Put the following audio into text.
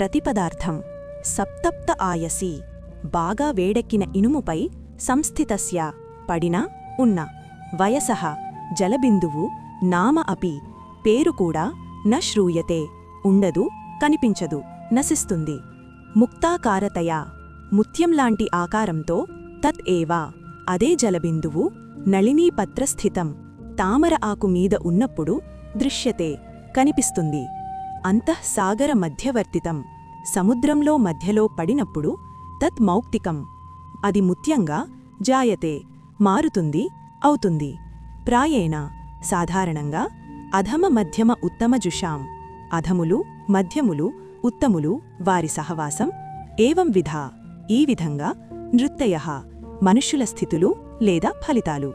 ప్రతిపదార్థం సప్తప్త ఆయసి బాగా వేడెక్కిన ఇనుముపై సంస్థితస్య పడిన ఉన్న వయసః జలబిందువు నామ అపి పేరు కూడా న శ్రూయతే ఉండదు కనిపించదు నశిస్తుంది ముక్తాకారతయా ముత్యంలాంటి ఆకారంతో తత్ ఏవా అదే జలబిందువు నళినీపత్రస్థితం తామర ఆకు మీద ఉన్నప్పుడు దృశ్యతే కనిపిస్తుంది అంతఃసాగర మధ్యవర్తితం సముద్రంలో మధ్యలో పడినప్పుడు తత్ మౌక్తికం అది ముత్యంగా జాయతే మారుతుంది అవుతుంది ప్రాయేణ సాధారణంగా అధమ మధ్యమ ఉత్తమ జుషాం అధములు మధ్యములు ఉత్తములు వారి సహవాసం ఏవం విధా ఈ విధంగా నృత్తయః మనుష్యుల స్థితులు లేదా ఫలితాలు